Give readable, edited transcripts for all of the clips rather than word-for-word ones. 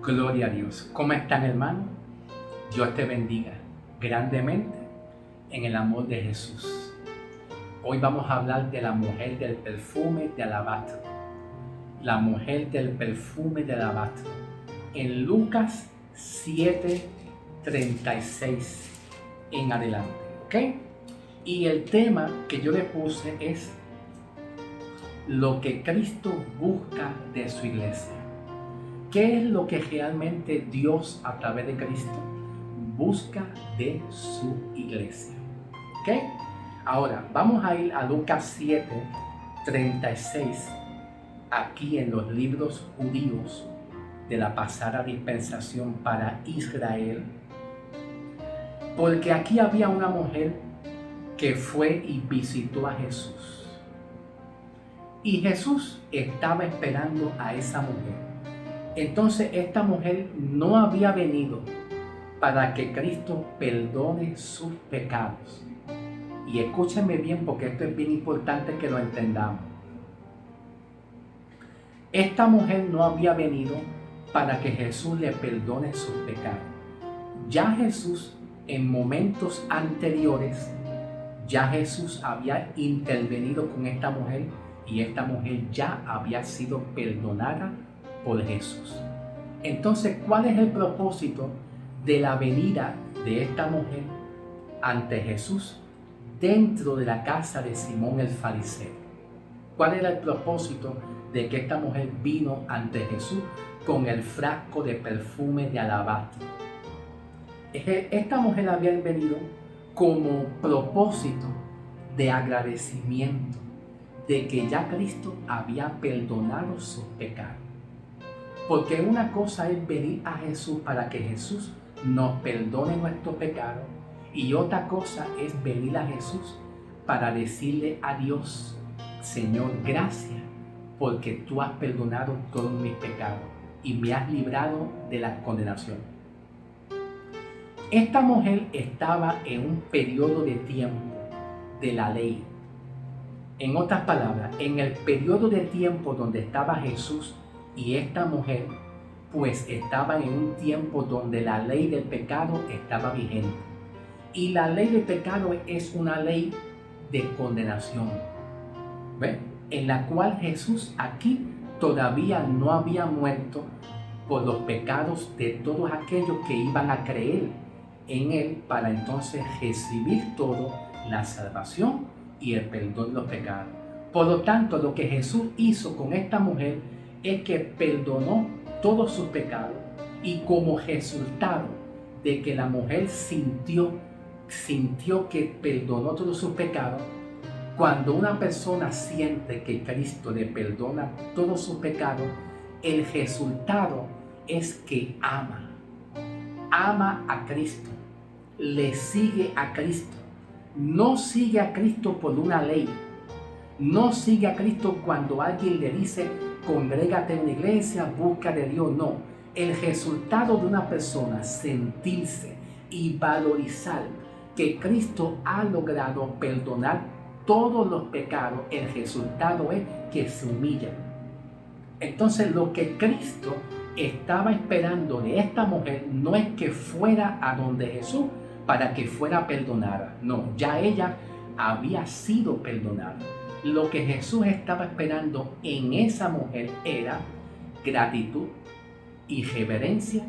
Gloria a Dios. ¿Cómo están, hermanos? Dios te bendiga grandemente en el amor de Jesús. Hoy vamos a hablar de la mujer del perfume de alabastro. La mujer del perfume de alabastro. En Lucas 7:36 en adelante. ¿Ok? Y el tema que yo le puse es lo que Cristo busca de su iglesia. ¿Qué es lo que realmente Dios a través de Cristo busca de su iglesia? ¿Ok? Ahora, vamos a ir a Lucas 7:36, aquí en los libros judíos de la pasada dispensación para Israel, porque aquí había una mujer que fue y visitó a Jesús. Y Jesús estaba esperando a esa mujer. Entonces esta mujer no había venido para que Cristo perdone sus pecados. Y escúchenme bien, porque esto es bien importante que lo entendamos. Esta mujer no había venido para que Jesús le perdone sus pecados. Ya Jesús, en momentos anteriores, ya Jesús había intervenido con esta mujer y esta mujer ya había sido perdonada por Jesús. Entonces, ¿cuál es el propósito de la venida de esta mujer ante Jesús dentro de la casa de Simón el fariseo? ¿Cuál era el propósito de que esta mujer vino ante Jesús con el frasco de perfume de alabastro? Esta mujer había venido como propósito de agradecimiento de que ya Cristo había perdonado sus pecados. Porque una cosa es venir a Jesús para que Jesús nos perdone nuestros pecados, y otra cosa es venir a Jesús para decirle a Dios: Señor, gracias porque tú has perdonado todos mis pecados y me has librado de la condenación. Esta mujer estaba en un periodo de tiempo de la ley. En otras palabras, en el periodo de tiempo donde estaba Jesús y esta mujer, pues estaban en un tiempo donde la ley del pecado estaba vigente. Y la ley del pecado es una ley de condenación, ¿ve? En la cual Jesús aquí todavía no había muerto por los pecados de todos aquellos que iban a creer en Él para entonces recibir todo la salvación y el perdón de los pecados. Por lo tanto, lo que Jesús hizo con esta mujer es que perdonó todos sus pecados, y como resultado de que la mujer sintió que perdonó todos sus pecados, cuando una persona siente que Cristo le perdona todos sus pecados, el resultado es que ama a Cristo, le sigue a Cristo. No sigue a Cristo por una ley, no sigue a Cristo cuando alguien le dice: congrégate en una iglesia, busca de Dios. No, el resultado de una persona sentirse y valorizar que Cristo ha logrado perdonar todos los pecados, el resultado es que se humilla. Entonces, lo que Cristo estaba esperando de esta mujer no es que fuera a donde Jesús para que fuera perdonada. No, ya ella había sido perdonada. Lo que Jesús estaba esperando en esa mujer era gratitud y reverencia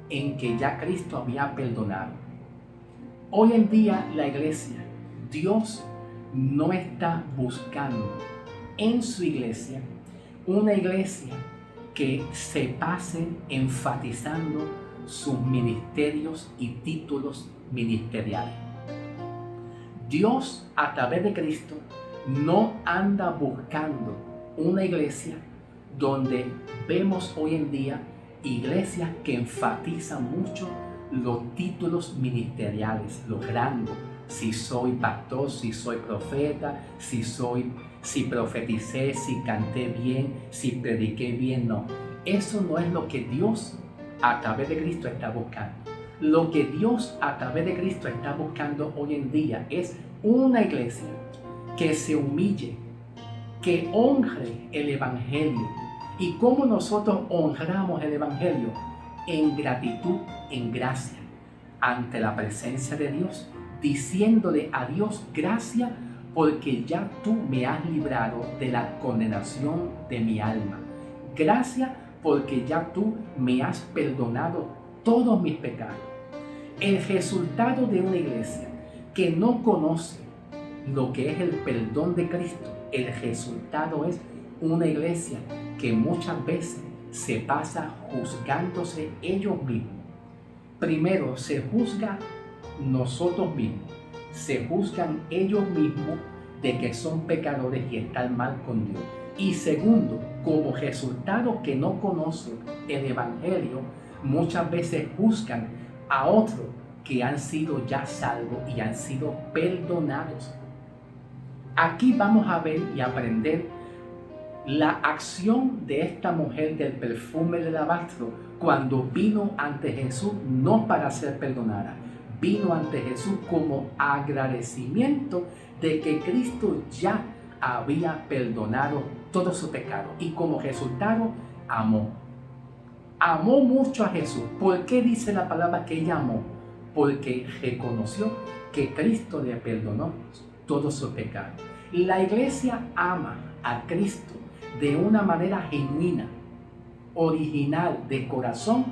en que ya Cristo había perdonado. Hoy en día la iglesia, Dios no está buscando en su iglesia una iglesia que se pase enfatizando sus ministerios y títulos ministeriales. Dios, a través de Cristo, no anda buscando una iglesia donde vemos hoy en día iglesias que enfatizan mucho los títulos ministeriales, los grandes. Si soy pastor, si soy profeta, si profeticé, si canté bien, si prediqué bien. No, eso no es lo que Dios a través de Cristo está buscando. Lo que Dios a través de Cristo está buscando hoy en día es una iglesia que se humille, que honre el Evangelio. ¿Y cómo nosotros honramos el Evangelio? en gratitud, en gracia, ante la presencia de Dios, diciéndole a Dios: gracias porque ya tú me has librado de la condenación de mi alma. Gracias porque ya tú me has perdonado todos mis pecados. El resultado de una iglesia que no conoce lo que es el perdón de Cristo, el resultado es una iglesia que muchas veces se pasa juzgándose ellos mismos. Primero se juzga nosotros mismos, se juzgan ellos mismos de que son pecadores y están mal con Dios. Y segundo, como resultado que no conocen el Evangelio, muchas veces juzgan a otros que han sido ya salvos y han sido perdonados. Aquí vamos a ver y aprender la acción de esta mujer del perfume del alabastro cuando vino ante Jesús, no para ser perdonada, vino ante Jesús como agradecimiento de que Cristo ya había perdonado todo su pecado, y como resultado amó mucho a Jesús. ¿Por qué dice la palabra que ella amó? Porque reconoció que Cristo le perdonó todos sus pecados. La iglesia ama a Cristo de una manera genuina, original, de corazón,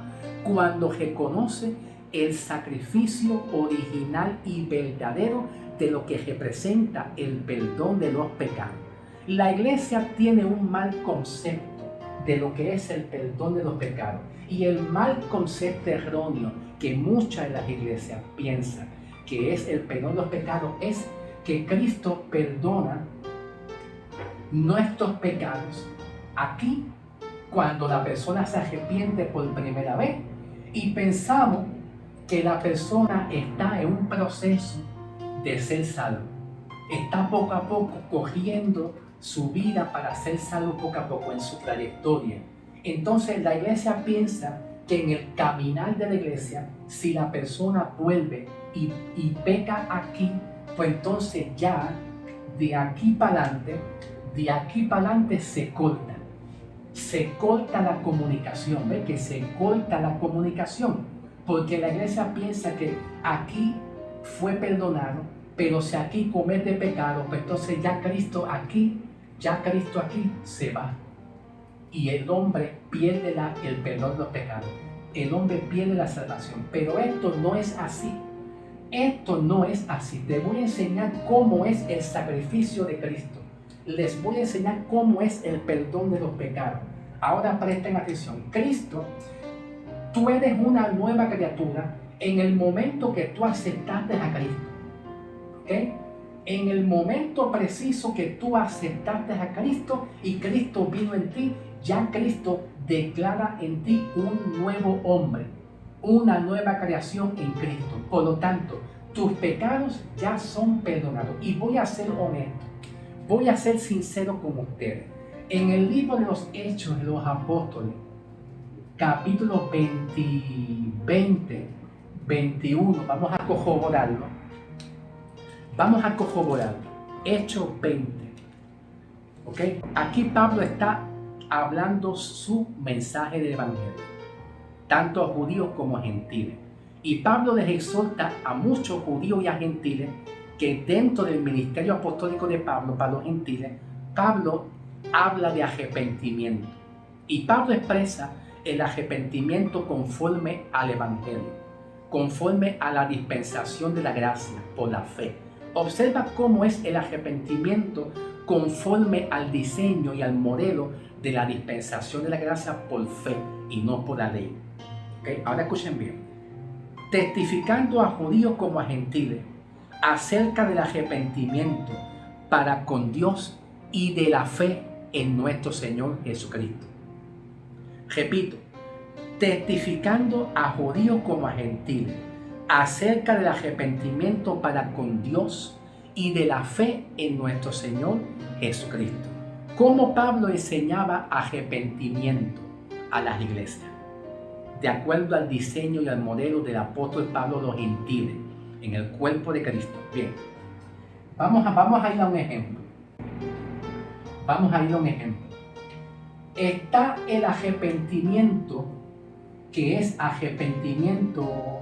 cuando reconoce el sacrificio original y verdadero de lo que representa el perdón de los pecados. La iglesia tiene un mal concepto de lo que es el perdón de los pecados, y el mal concepto erróneo que muchas de las iglesias piensan que es el perdón de los pecados es que Cristo perdona nuestros pecados aquí cuando la persona se arrepiente por primera vez, y pensamos que la persona está en un proceso de ser salvo, está poco a poco cogiendo su vida para ser salvo poco a poco en su trayectoria. Entonces la iglesia piensa que en el caminar de la iglesia, si la persona vuelve y peca aquí, pues entonces ya de aquí para adelante se corta la comunicación. ¿Ve? Que se corta la comunicación, porque la iglesia piensa que aquí fue perdonado, pero si aquí comete pecado, pues entonces ya Cristo aquí se va, y el hombre pierde el perdón de los pecados, el hombre pierde la salvación. Pero esto no es así. Esto no es así. Te voy a enseñar cómo es el sacrificio de Cristo. Les voy a enseñar cómo es el perdón de los pecados. Ahora presten atención. Cristo, tú eres una nueva criatura en el momento que tú aceptaste a Cristo. ¿Ok? En el momento preciso que tú aceptaste a Cristo y Cristo vino en ti, ya Cristo declara en ti un nuevo hombre, una nueva creación en Cristo. Por lo tanto, tus pecados ya son perdonados. Y voy a ser honesto, voy a ser sincero con ustedes. En el libro de los Hechos de los Apóstoles, capítulo 20, 21, vamos a corroborarlo. Hechos 20. ¿Ok? Aquí Pablo está hablando su mensaje del Evangelio, tanto a judíos como a gentiles. Y Pablo les exhorta a muchos judíos y a gentiles que dentro del ministerio apostólico de Pablo para los gentiles, Pablo habla de arrepentimiento. Y Pablo expresa el arrepentimiento conforme al Evangelio, conforme a la dispensación de la gracia por la fe. Observa cómo es el arrepentimiento conforme al diseño y al modelo de la dispensación de la gracia por fe y no por la ley. ¿Okay? Ahora escuchen bien. Testificando a judíos como a gentiles acerca del arrepentimiento para con Dios y de la fe en nuestro Señor Jesucristo. Repito, testificando a judíos como a gentiles acerca del arrepentimiento para con Dios y de la fe en nuestro Señor Jesucristo. ¿Cómo Pablo enseñaba arrepentimiento a las iglesias? De acuerdo al diseño y al modelo del apóstol Pablo a los gentiles en el cuerpo de Cristo. Bien, vamos a ir a un ejemplo. Está el arrepentimiento que es arrepentimiento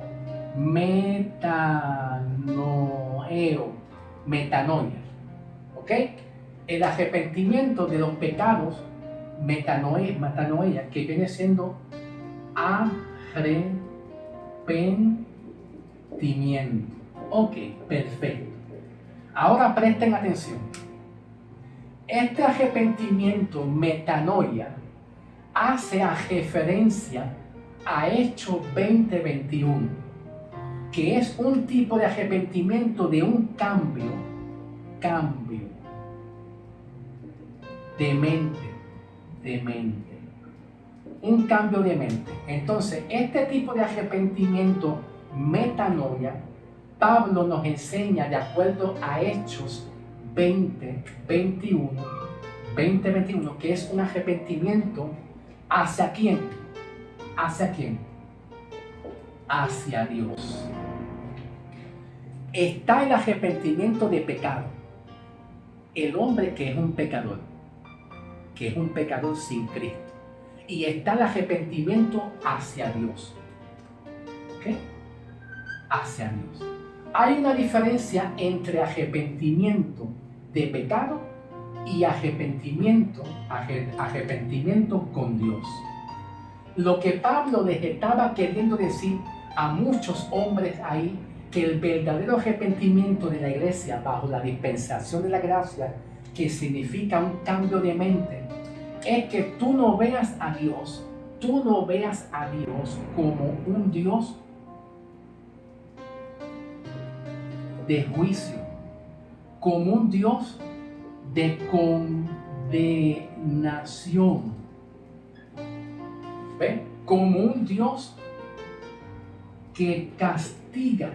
metanoia, ¿ok? El arrepentimiento de los pecados, metanoia, que viene siendo arrepentimiento. Ok, perfecto. Ahora presten atención. Este arrepentimiento, metanoia, hace referencia a Hechos 20:21, que es un tipo de arrepentimiento de un cambio de mente, un cambio de mente. Entonces, este tipo de arrepentimiento, metanoia, Pablo nos enseña de acuerdo a Hechos 20:21, que es un arrepentimiento ¿hacia quién? ¿Hacia quién? Hacia Dios. Está el arrepentimiento de pecado. El hombre que es un pecador sin Cristo. Y está el arrepentimiento hacia Dios. ¿Ok? Hacia Dios. Hay una diferencia entre arrepentimiento de pecado y arrepentimiento con Dios. Lo que Pablo les estaba queriendo decir a muchos hombres ahí, que el verdadero arrepentimiento de la iglesia bajo la dispensación de la gracia, que significa un cambio de mente, es que tú no veas a Dios como un Dios de juicio, como un Dios de condenación, ¿ve? Como un Dios que castiga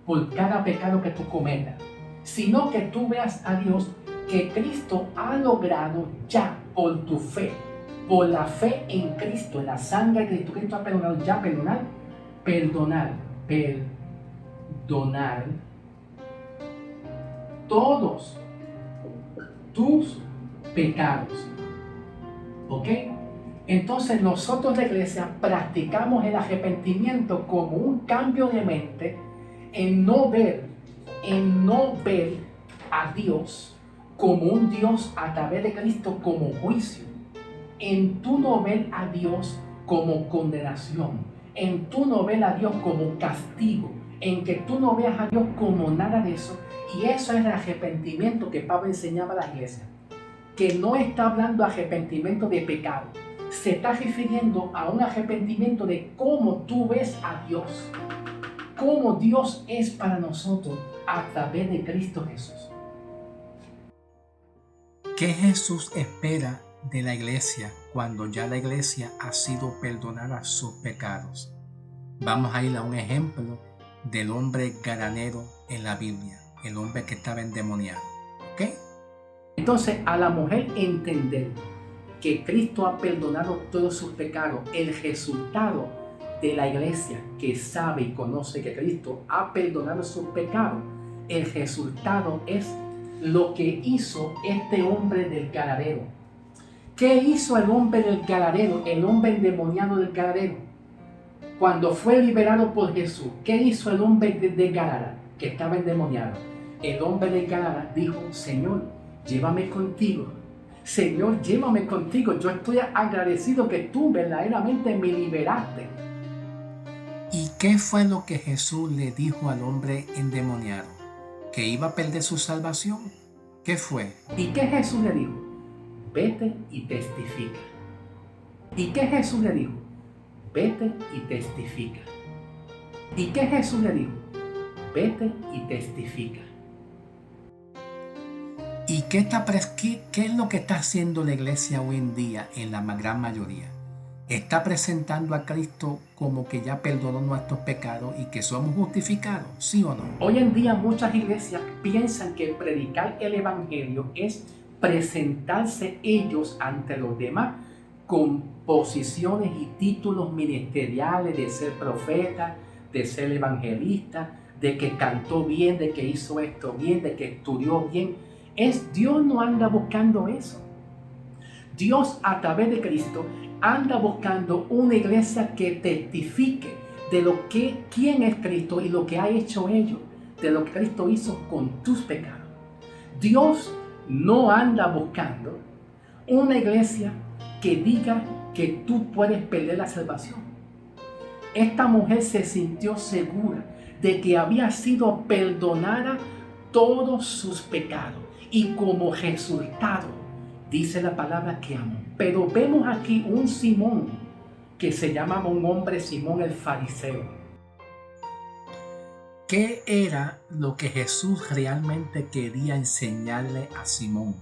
por cada pecado que tú cometas, sino que tú veas a Dios que Cristo ha logrado ya por tu fe, por la fe en Cristo, en la sangre de Cristo ha perdonado ya, perdonar todos tus pecados. ¿Ok? Entonces nosotros, la iglesia, practicamos el arrepentimiento como un cambio de mente en no ver a Dios como un Dios a través de Cristo como juicio, en tú no ver a Dios como condenación, en tú no ver a Dios como castigo, en que tú no veas a Dios como nada de eso. Y eso es el arrepentimiento que Pablo enseñaba a la iglesia, que no está hablando de arrepentimiento de pecado, se está refiriendo a un arrepentimiento de cómo tú ves a Dios, cómo Dios es para nosotros a través de Cristo Jesús. ¿Qué Jesús espera de la iglesia cuando ya la iglesia ha sido perdonada sus pecados? Vamos a ir a un ejemplo del hombre gadareno en la Biblia, el hombre que estaba endemoniado. ¿Ok? Entonces, a la mujer entender que Cristo ha perdonado todos sus pecados, el resultado de la iglesia que sabe y conoce que Cristo ha perdonado sus pecados, el resultado es lo que hizo este hombre del Gadareno. ¿Qué hizo el hombre del Gadareno, el hombre endemoniado del Gadareno? Cuando fue liberado por Jesús, ¿qué hizo el hombre de Gadara que estaba endemoniado? El hombre de Gadara dijo: Señor, llévame contigo. Señor, llévame contigo. Yo estoy agradecido que tú verdaderamente me liberaste. ¿Y qué fue lo que Jesús le dijo al hombre endemoniado? ¿Que iba a perder su salvación? ¿Qué fue? ¿Y qué Jesús le dijo? Vete y testifica. ¿Y qué Jesús le dijo? Vete y testifica. ¿Y qué Jesús le dijo? Vete y testifica. ¿Y qué es lo que está haciendo la iglesia hoy en día en la gran mayoría? ¿Está presentando a Cristo como que ya perdonó nuestros pecados y que somos justificados? ¿Sí o no? Hoy en día muchas iglesias piensan que predicar el evangelio es presentarse ellos ante los demás con posiciones y títulos ministeriales de ser profeta, de ser evangelista, de que cantó bien, de que hizo esto bien, de que estudió bien. Dios no anda buscando eso. Dios, a través de Cristo, anda buscando una iglesia que testifique de quién es Cristo y lo que ha hecho ellos, de lo que Cristo hizo con tus pecados. Dios no anda buscando una iglesia que diga que tú puedes perder la salvación. Esta mujer se sintió segura de que había sido perdonada todos sus pecados y como resultado dice la palabra que amó. Pero vemos aquí un Simón que se llamaba un hombre Simón el fariseo. ¿Qué era lo que Jesús realmente quería enseñarle a Simón?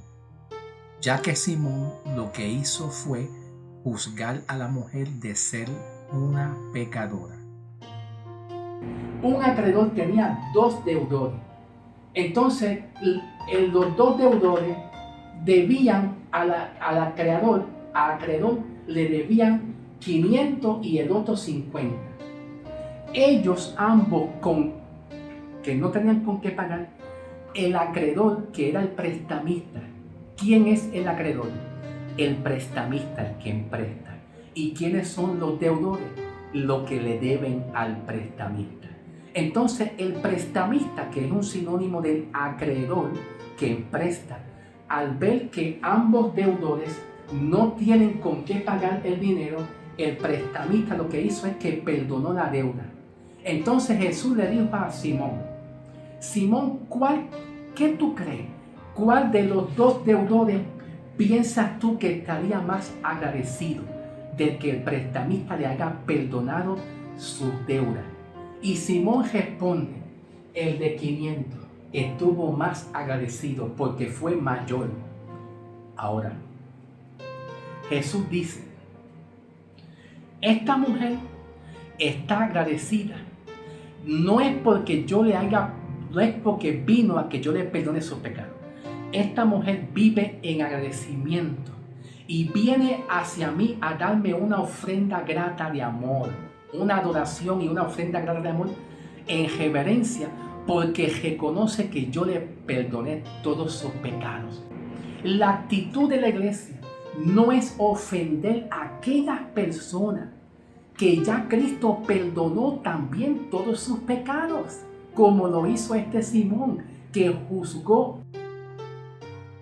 Ya que Simón lo que hizo fue juzgar a la mujer de ser una pecadora. Un acreedor tenía 2 deudores. Entonces, los 2 deudores debían al acreedor le debían 500 y el otro 50. Ellos ambos que no tenían con qué pagar, el acreedor que era el prestamista. ¿Quién es el acreedor? El prestamista, el quien presta. ¿Y quiénes son los deudores? Lo que le deben al prestamista. Entonces el prestamista, que es un sinónimo del acreedor, quien presta, al ver que ambos deudores no tienen con qué pagar el dinero, el prestamista lo que hizo es que perdonó la deuda. Entonces Jesús le dijo a Simón, Simón, ¿qué tú crees? ¿Cuál de los 2 deudores piensas tú que estaría más agradecido de que el prestamista le haya perdonado sus deudas? Y Simón responde, el de 500 estuvo más agradecido porque fue mayor. Ahora, Jesús dice, esta mujer está agradecida. No es porque vino a que yo le perdone sus pecados. Esta mujer vive en agradecimiento y viene hacia mí a darme una ofrenda grata de amor, una adoración y una ofrenda grata de amor en reverencia, porque reconoce que yo le perdoné todos sus pecados. La actitud de la iglesia no es ofender a aquellas personas que ya Cristo perdonó también todos sus pecados, como lo hizo este Simón, que juzgó.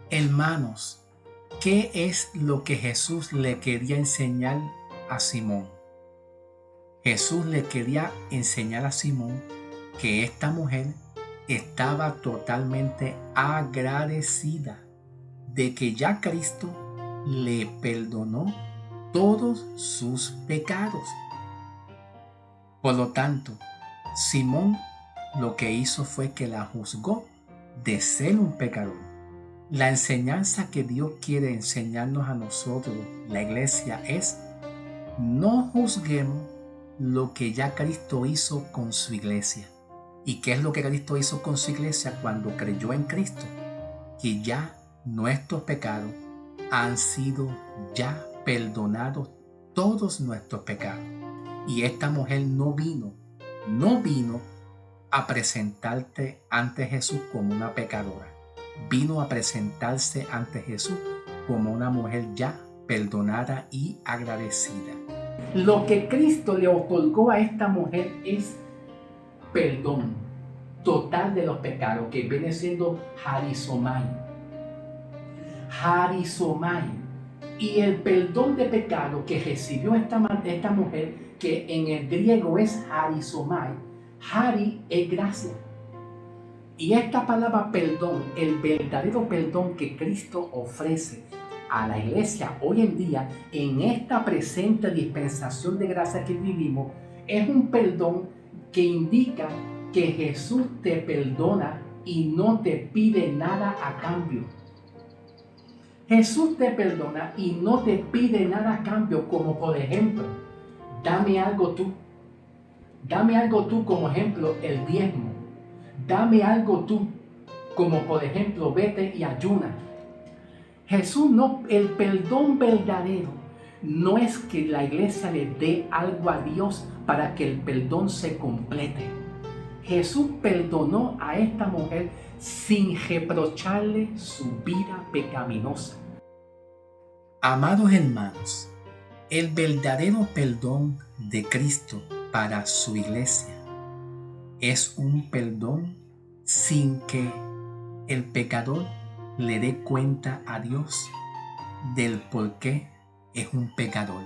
Hermanos, ¿qué es lo que Jesús le quería enseñar a Simón? Jesús le quería enseñar a Simón que esta mujer estaba totalmente agradecida de que ya Cristo le perdonó todos sus pecados. Por lo tanto, Simón lo que hizo fue que la juzgó de ser un pecador. La enseñanza que Dios quiere enseñarnos a nosotros, la iglesia, es no juzguemos lo que ya Cristo hizo con su iglesia. ¿Y qué es lo que Cristo hizo con su iglesia cuando creyó en Cristo? Que ya nuestros pecados han sido ya perdonados, todos nuestros pecados. Y esta mujer no vino a presentarte ante Jesús como una pecadora. Vino a presentarse ante Jesús como una mujer ya perdonada y agradecida. Lo que Cristo le otorgó a esta mujer es perdón total de los pecados, que viene siendo harizomai. Y el perdón de pecado que recibió esta mujer, que en el griego es harizomai. Hari es gracia. Y esta palabra perdón, el verdadero perdón que Cristo ofrece a la iglesia hoy en día, en esta presente dispensación de gracia que vivimos, es un perdón que indica que Jesús te perdona y no te pide nada a cambio. Jesús te perdona y no te pide nada a cambio, como por ejemplo, dame algo tú. Dame algo tú, como ejemplo, el diezmo. Dame algo tú, como por ejemplo, vete y ayuna. Jesús no, el perdón verdadero no es que la iglesia le dé algo a Dios para que el perdón se complete. Jesús perdonó a esta mujer sin reprocharle su vida pecaminosa. Amados hermanos, El verdadero perdón de Cristo para su iglesia es un perdón sin que el pecador le dé cuenta a Dios del por qué es un pecador.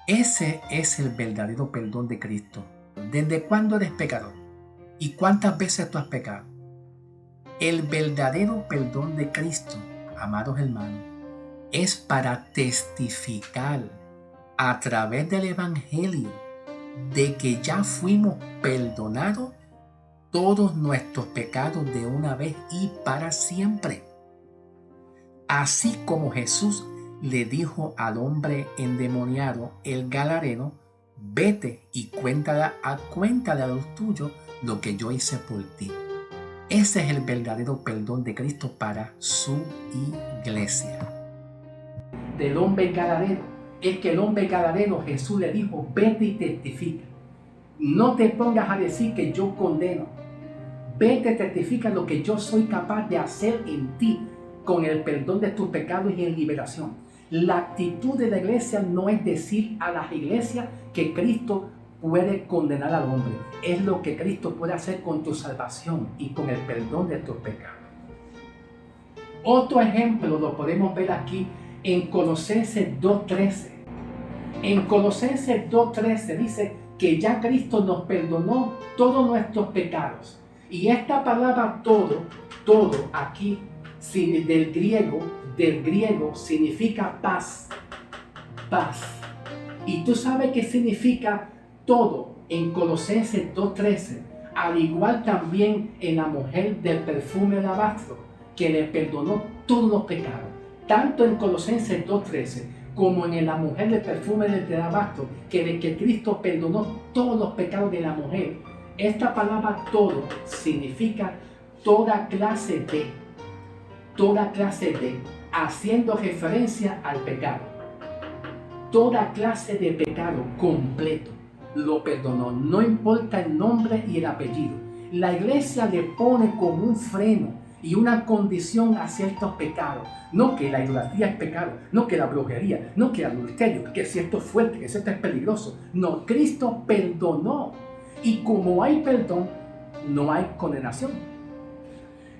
Ese es el verdadero perdón de Cristo. ¿Desde cuándo eres pecador? ¿Y cuántas veces tú has pecado? El verdadero perdón de Cristo, amados hermanos, es para testificar a través del Evangelio de que ya fuimos perdonados todos nuestros pecados de una vez y para siempre. Así como Jesús le dijo al hombre endemoniado, el gadareno, vete y cuéntale a los tuyos lo que yo hice por ti. Ese es el verdadero perdón de Cristo para su iglesia. Del hombre gadareno es que el hombre gadareno, Jesús le dijo, vete y testifica. No te pongas a decir que yo condeno. Vete y testifica lo que yo soy capaz de hacer en ti con el perdón de tus pecados y en liberación. La actitud de la iglesia no es decir a las iglesias que Cristo puede condenar al hombre. Es lo que Cristo puede hacer con tu salvación y con el perdón de tus pecados. Otro ejemplo lo podemos ver aquí en Colosenses 2:13. En Colosenses 2:13 dice que ya Cristo nos perdonó todos nuestros pecados. Y esta palabra todo aquí del griego significa paz. Y tú sabes qué significa todo en Colosenses 2:13, al igual también en la mujer del perfume de alabastro, que le perdonó todos los pecados. Tanto en Colosenses 2:13 como en la mujer del perfume de alabastro, que Cristo perdonó todos los pecados de la mujer. Esta palabra todo significa toda clase de, haciendo referencia al pecado. Toda clase de pecado completo lo perdonó, no importa el nombre y el apellido. La iglesia le pone como un freno y una condición a ciertos pecados. No que la idolatría es pecado, no que la brujería, no que el adulterio, que si esto es fuerte, que si esto es peligroso. No, Cristo perdonó. Y como hay perdón, no hay condenación.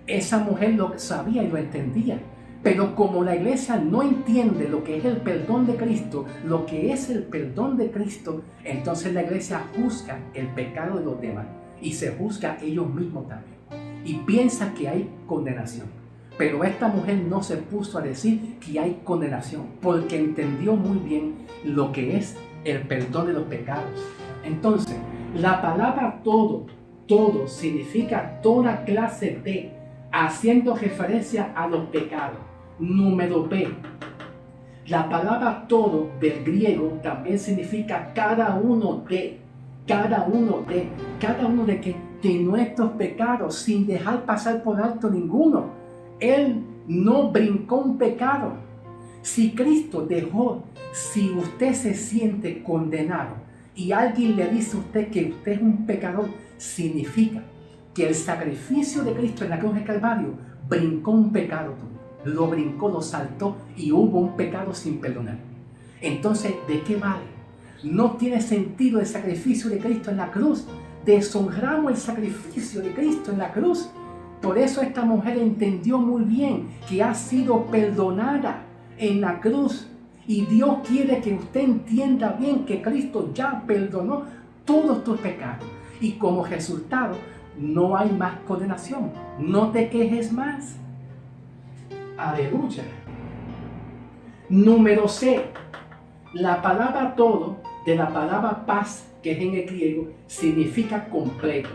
Esa mujer lo sabía y lo entendía. Pero como la iglesia no entiende lo que es el perdón de Cristo, lo que es el perdón de Cristo, entonces la iglesia juzga el pecado de los demás y se juzga a ellos mismos también. Y piensa que hay condenación. Pero esta mujer no se puso a decir que hay condenación, porque entendió muy bien lo que es el perdón de los pecados. Entonces, la palabra todo significa toda clase de, haciendo referencia a los pecados. Número B. La palabra todo del griego también significa cada uno de nuestros pecados, sin dejar pasar por alto ninguno. Él no brincó un pecado. Si Cristo si usted se siente condenado y alguien le dice a usted que usted es un pecador, significa que el sacrificio de Cristo en la cruz de Calvario brincó un pecado tuyo. Lo brincó, lo saltó y hubo un pecado sin perdonar. Entonces, ¿de qué vale? No tiene sentido el sacrificio de Cristo en la cruz. Deshonramos el sacrificio de Cristo en la cruz. Por eso esta mujer entendió muy bien que ha sido perdonada en la cruz. Y Dios quiere que usted entienda bien que Cristo ya perdonó todos tus pecados. Y como resultado, no hay más condenación. No te quejes más. Aleluya. Número C. La palabra todo, de la palabra paz, que es en el griego, significa completo.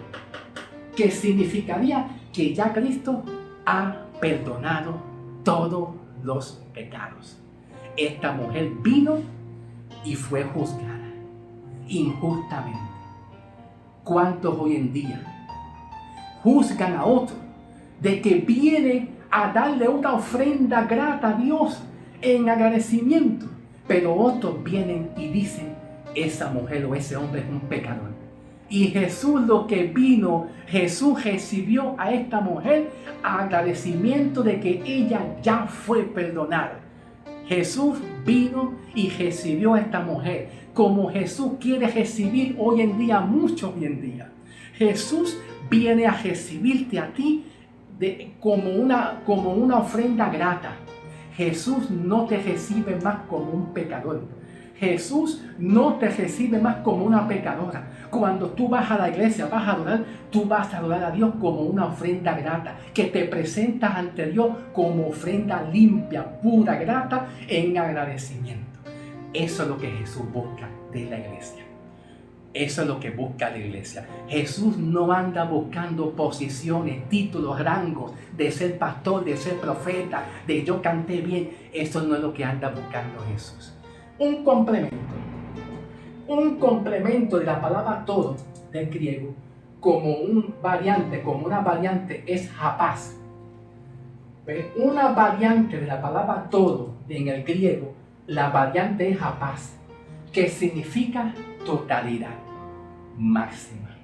Que significaría que ya Cristo ha perdonado todos los pecados. Esta mujer vino y fue juzgada injustamente. ¿Cuántos hoy en día juzgan a otro de que viene a darle una ofrenda grata a Dios en agradecimiento? Pero otros vienen y dicen, esa mujer o ese hombre es un pecador. Y Jesús Jesús recibió a esta mujer agradecimiento de que ella ya fue perdonada. Jesús vino y recibió a esta mujer como Jesús quiere recibir hoy en día, mucho hoy en día. Jesús viene a recibirte a ti como una ofrenda grata. Jesús no te recibe más como un pecador. Jesús no te recibe más como una pecadora. Cuando tú vas a la iglesia, vas a adorar, tú vas a adorar a Dios como una ofrenda grata, que te presentas ante Dios como ofrenda limpia, pura, grata, en agradecimiento. Eso es lo que Jesús busca de la iglesia. Eso es lo que busca la iglesia. Jesús no anda buscando posiciones, títulos, rangos, de ser pastor, de ser profeta, de yo canté bien. Eso no es lo que anda buscando Jesús. Un complemento de la palabra todo del griego, como una variante es japaz. Una variante de la palabra todo en el griego, la variante es japaz, que significa totalidad máxima.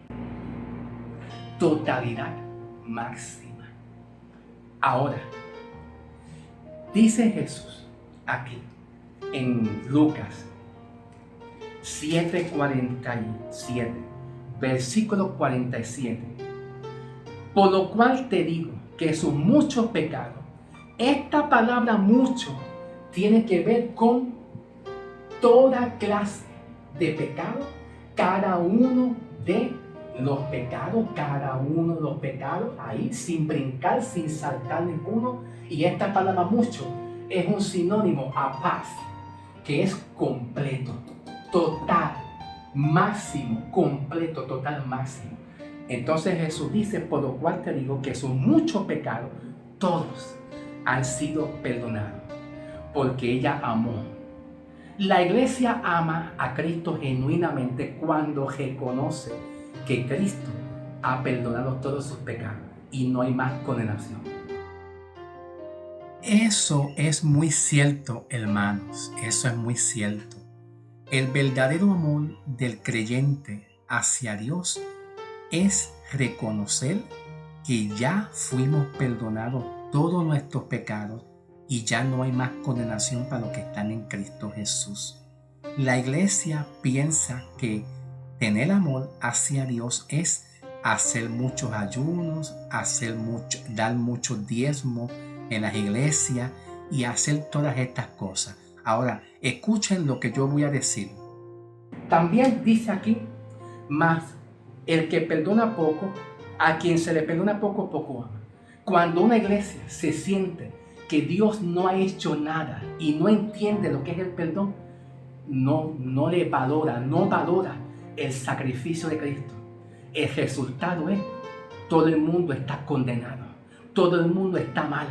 Totalidad máxima. Ahora, dice Jesús aquí en Lucas 7:47, versículo 47. Por lo cual te digo que sus muchos pecados, esta palabra mucho tiene que ver con toda clase de pecado, cada uno de los pecados, ahí sin brincar, sin saltar ninguno. Y esta palabra mucho es un sinónimo a paz, que es completo, total, máximo, completo, total, máximo. Entonces Jesús dice, por lo cual te digo que sus muchos pecados, todos han sido perdonados, porque ella amó. La iglesia ama a Cristo genuinamente cuando reconoce que Cristo ha perdonado todos sus pecados y no hay más condenación. Eso es muy cierto, hermanos, eso es muy cierto. El verdadero amor del creyente hacia Dios es reconocer que ya fuimos perdonados todos nuestros pecados y ya no hay más condenación para los que están en Cristo Jesús. La iglesia piensa que tener amor hacia Dios es hacer muchos ayunos, dar muchos diezmos en las iglesias y hacer todas estas cosas. Ahora, escuchen lo que yo voy a decir. También dice aquí, más el que perdona poco, a quien se le perdona poco, poco ama. Cuando una iglesia se siente que Dios no ha hecho nada y no entiende lo que es el perdón, no valora el sacrificio de Cristo. El resultado es, todo el mundo está condenado, todo el mundo está mal.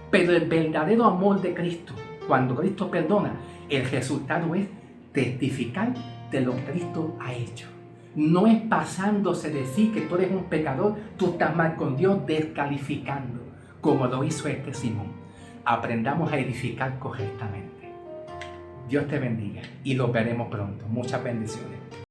Pero el verdadero amor de Cristo, cuando Cristo perdona, el resultado es testificar de lo que Cristo ha hecho. No es pasándose de decir que tú eres un pecador, tú estás mal con Dios, descalificando, como lo hizo este Simón. Aprendamos a edificar correctamente. Dios te bendiga y los veremos pronto. Muchas bendiciones.